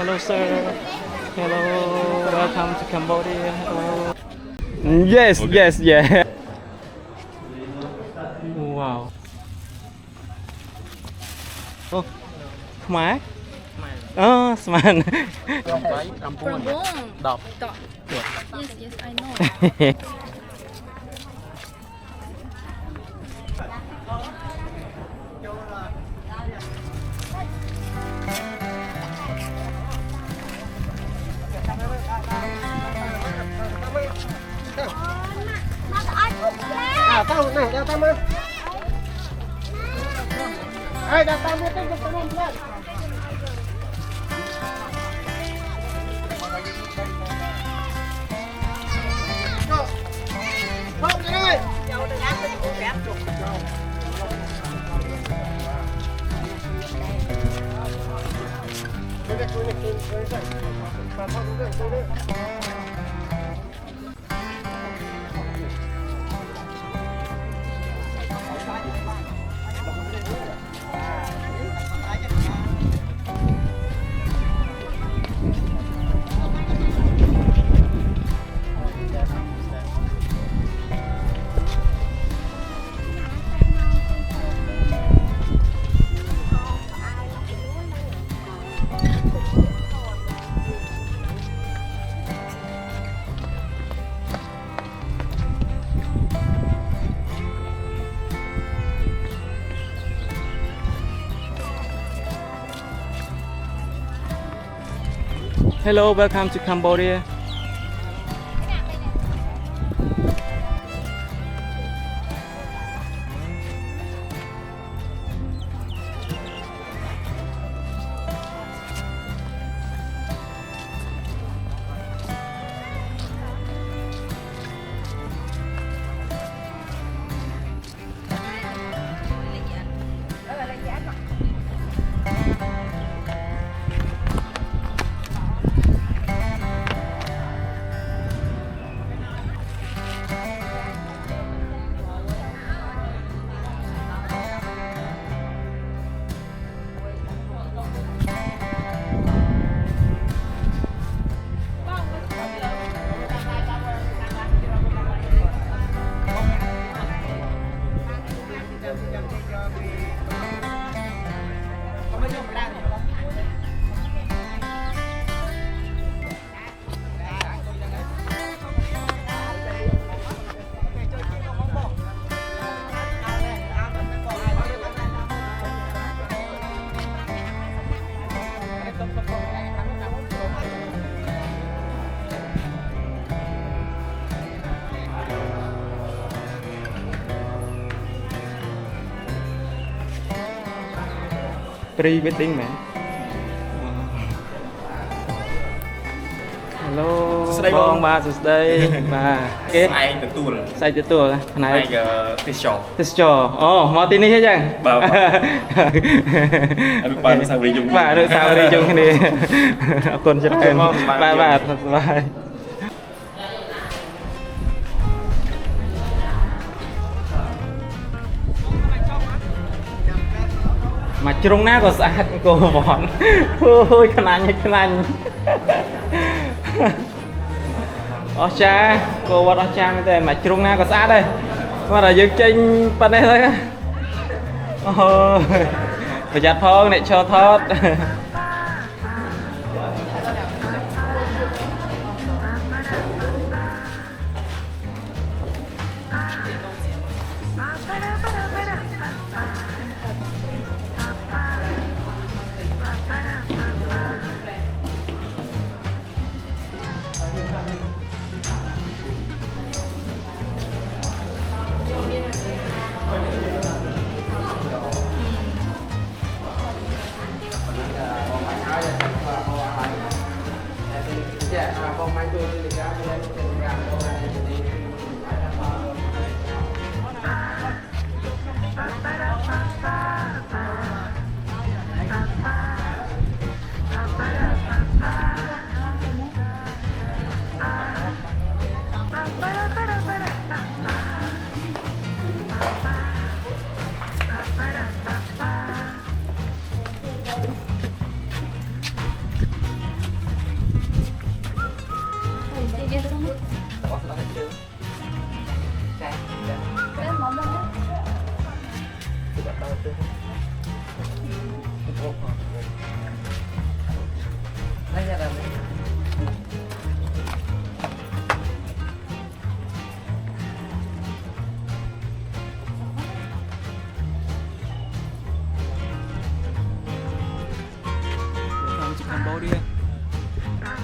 Hello, sir. Hello, welcome to Cambodia. Hello. Yes, okay. Yes, yeah. Wow. Oh, Khmer. Oh, Sman. From Dog. Yes, yes, I know. Tahu nah, datang mah. Ayo datang mah tu teman pelan. Kau đi đây. Cháu đừng ăn cái củ bẹp chuột. Hello, welcome to Cambodia. Pre-wedding man. Hello. បងបាទសួស្តីបាទគេស្អែកទទួលផ្នែកទេសចរអូមកទីនេះអញ្ចឹងបាទអនុបាទសាវរីយ៍បាទអនុសាវរីយ៍ជុំគ្នាអរគុណច្រើនបាទសប្បាយមកជ្រុងណាក៏ស្អាតគោវត្តអូយខ្លាញ់អស្ចារ្យគោវត្តអស្ចារ្យមែនទេមកជ្រុងណាក៏ស្អាតដែរគាត់តែយើងចេញប៉ុណ្ណេះទៅអូយប្រយ័ត្នផងអ្នកឈរថត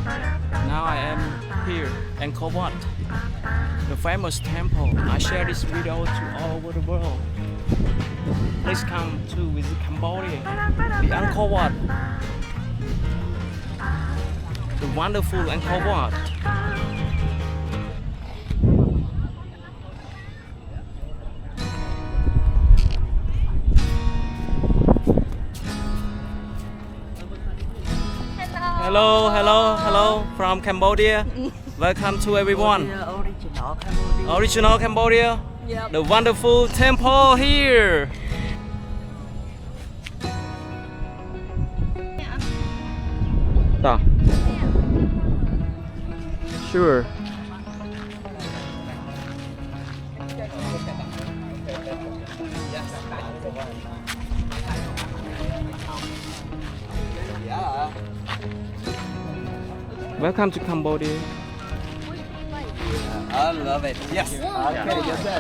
Now I am here in Angkor Wat, the famous temple. I share this video to all over the world. Please come to visit Cambodia, the Angkor Wat, the wonderful Angkor Wat. Hello, hello, hello from Cambodia. Welcome to everyone. Original Cambodia. Yep. The wonderful temple here. Da. Sure. Welcome to Cambodia. I love it. Yes. Okay, yes, sir.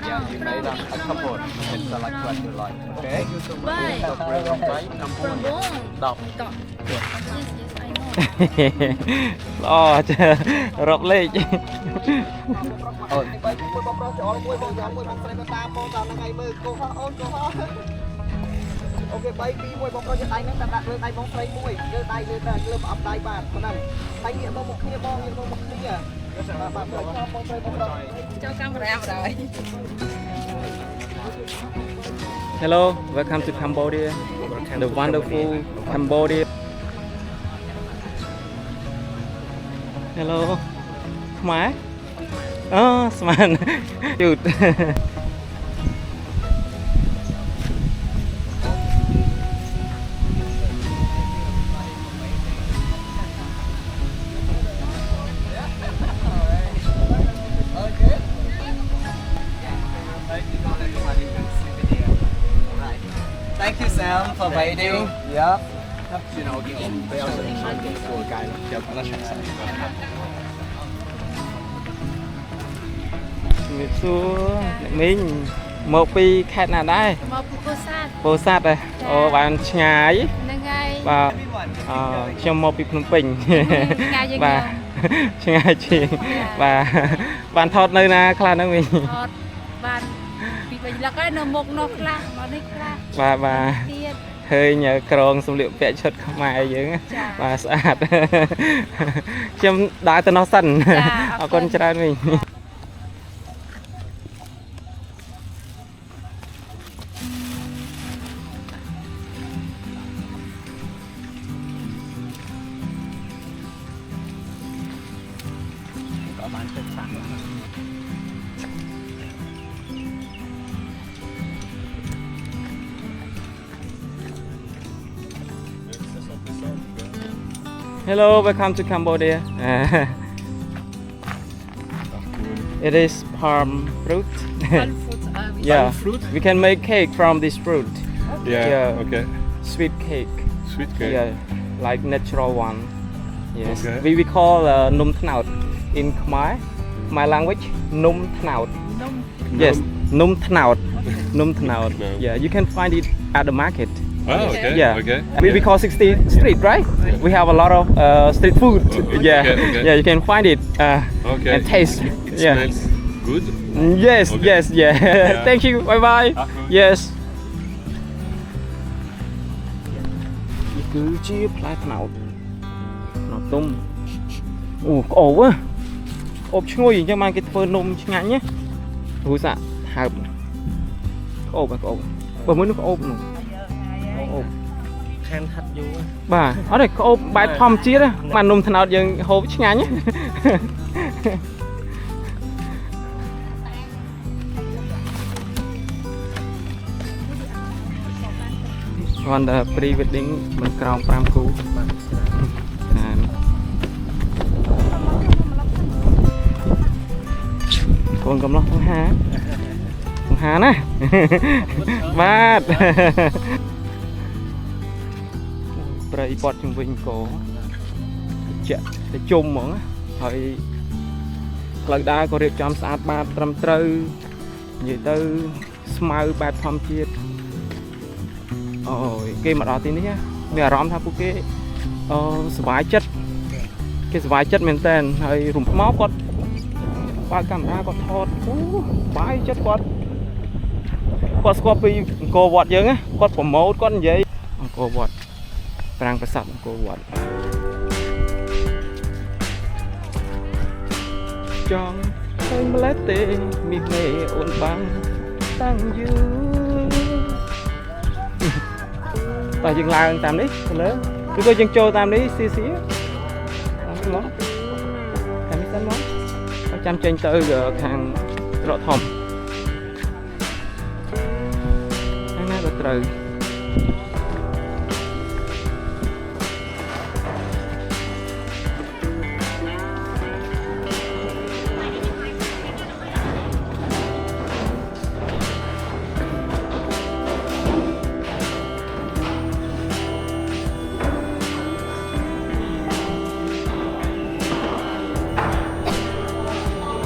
Yeah, you made a couple. It's like what you like. Okay. Bye. From Bong. Đọc. Yes, yes, I know. ល្អចារកលេខ Ôi. មួយបងប្រុសចូលមួយបងមួយបងស្រីតាបងតាមថ្ងៃមើលកូនអូនកូនអូខេ3 2 1បងប្រុសយកដៃហ្នឹងតាមដាក់លើដៃបងស្រីមួយលើដៃលើអប់ដៃបាទប៉ុណ្ណឹងដៃងាកមកមុខគ្នាបងងាកមកមុខគ្នាបាទបងស្រីបងប្រុស Cho camera vào rồi. Hello, welcome to Cambodia. The wonderful Cambodia. Hello. ខ្មែរអូស្មានយូត Thank you, Sam, for waiting. Yeah. You know, Người xưa mình một pi khát nào đây Mau cô sát. vô sát đây ô bạn nhái Nâng ngay. và trong một pi Phnom Penh Ngay dương và nhái chị và bạn thọt nơi na khá nó mình Hot. Bạn. Bị bệnh là cái nở một nọ là. Nó đi là. và Tiết. hơi nhờ còng số liệu vẽ chất không ai dưới và sạch chăm đá từ nó sần ở con trai mình Hello, welcome to Cambodia. It is palm fruit. One foot. Yeah, we can make cake from this fruit. Yeah, Yeah. okay. Sweet cake. Sweet cake. Yeah, like natural one. Yes. Okay. We call num thnaut in Khmer. My language, num thnaut. Yes, num thnaut. Num thnaut. No. Yeah, you can find it at the market. Oh, okay. Yeah. Okay. We call 60 street, right? We have a lot of street food. Yeah. okay. Yeah, you can find it Okay. and taste. It Yeah. smells good. Yes, Okay. yes, yeah. Thank you. Bye bye. Yes. Cứ chia lại nào. Nó tung. Ổ quá. Ốp ngồi cho mang cái phơi nôm ngắn nhé. Ủa dạ, hợp. Ốp à, ốp. Bữa mới nó có ốp nữa. Ốp. Khen thật vô. Bà, ở đây có ốp bài thom chia đó. Mà nôm thằng nào dừng hộp ngắn nhé. Còn pre-wedding mình còng 5 cú. Con cầm nó con há nè. Bát. Bray bọt trong vinh cổ. Chạ để chung mà thôi. Lần đa có riêng trong sát bát trầm trừ. Vậy tư smile bát phong chiết. Ôi, cái mà đó tí nữa mình rõm tháp cái sải chất cái vài chất men tên hay rùm máu con ba camera con thọt vài chất con copy cô vọt dương á con promote con vậy cô vọt trang cái sập cô vọt trong anh lái tê mi mê ôn băng tăng dư tại dừng lại tạm đấy lớn chúng tôi dừng trôi tạm đấy xí xí món cái mấy món chăm tranh tới giờ hàng rõ thòng hàng này là trời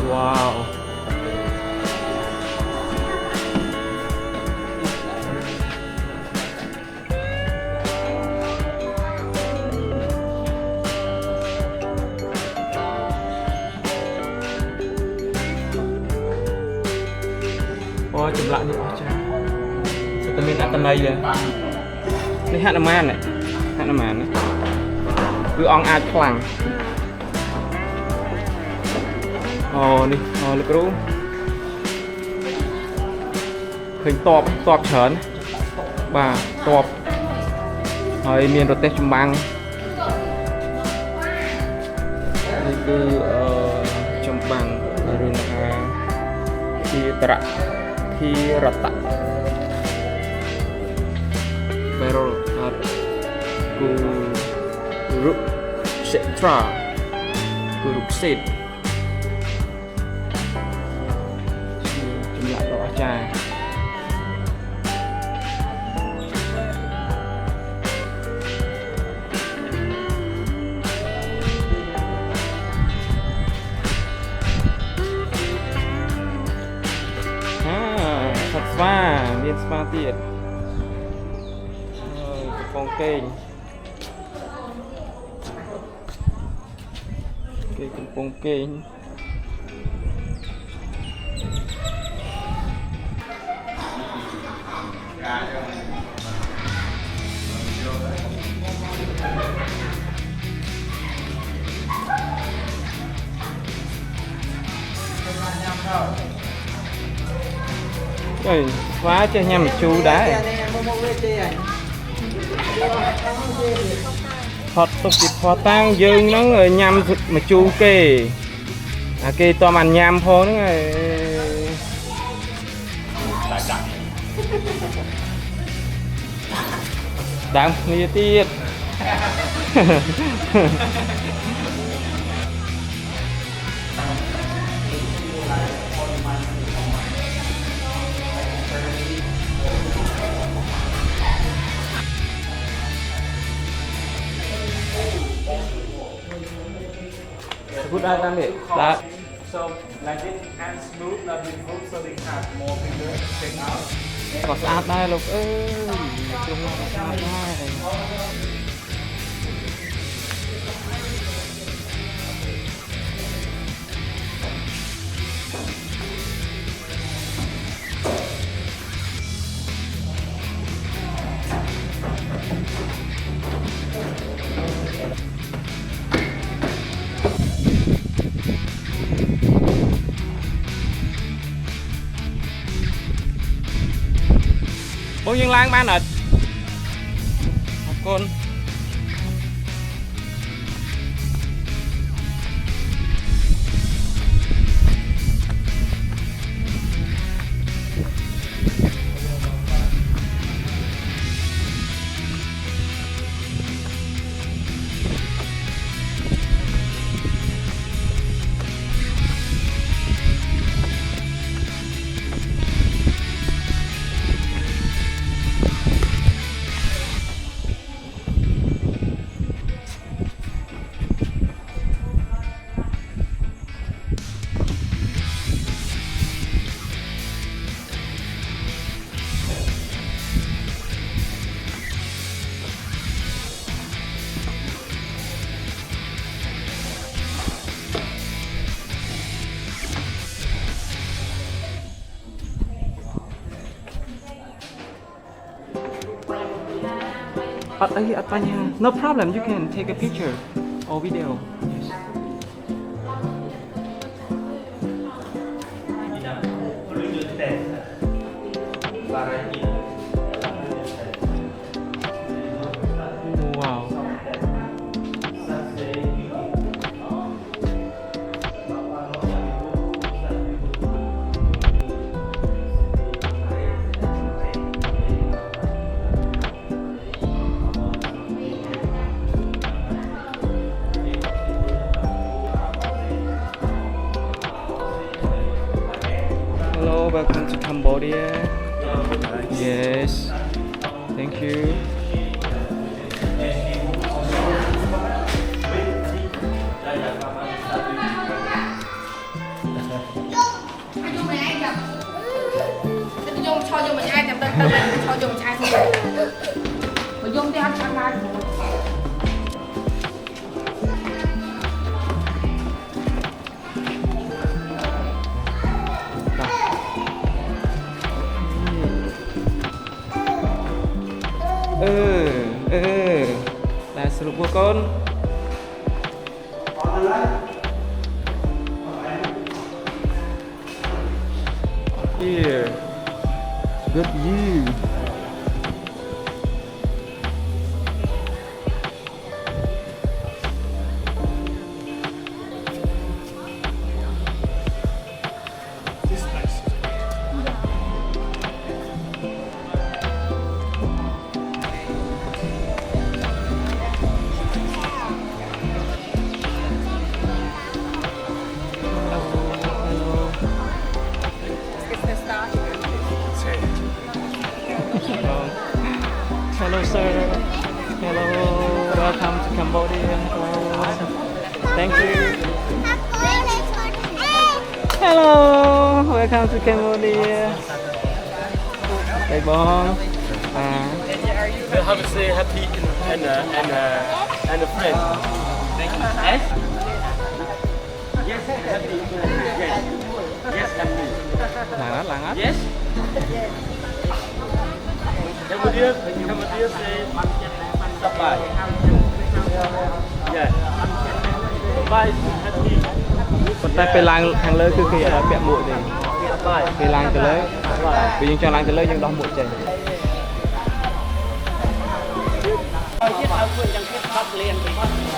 wow ôi chụp lại đi vitamin ăn này rồi đây hạt nam này hạt nam này cứ on ai phẳng đi lực rú hình tọp chởn bà tọp rồi miền rồi tết chùm băng đây cứ chùm băng rồi là khi rata barrel ku ruk setra ku ruk set chai thật spa miền spa tiệt con kênh con kênh rồi khóa cho nhầm chu đá phật tục kịp phò tang dương nó người nhầm mà chu kê kê to màn nhầm thôi nó người đáng như tiết Good dynamic. That. So like it and smooth, not really smooth, so they have more fingers take out. Có sát đây lục ơi, chung là có sát đây. Bố Dương Lan bán thịt con No problem, you can take a picture or video. Yes. Wow. Hello, welcome to Cambodia. Yes, thank you. Dùng cho dùng mình ai nhầm tên tên cho dùng ai không mà dùng thì ăn ăn ăn Là sửa của con. Here, good view. Hello sir. Hello. Welcome to Cambodia. Hello. Thank you. Hello. Welcome to Cambodia. Đây bông. How to say happy and a friend. Thank you. Yes, happy. Yes. Yes, happy. Langat. Yes. Kemudian saya sampai. Yeah. Bye. Happy. ប៉ុន្តែពេលឡើងខាងលើគឺគេអត់ឲ្យពាក់មួកទេ Bye. ពេលឡើងទៅលើពេលយើងចង់ឡើងទៅលើយើងដោះមួកចេញ Kita aku yang kita lihat.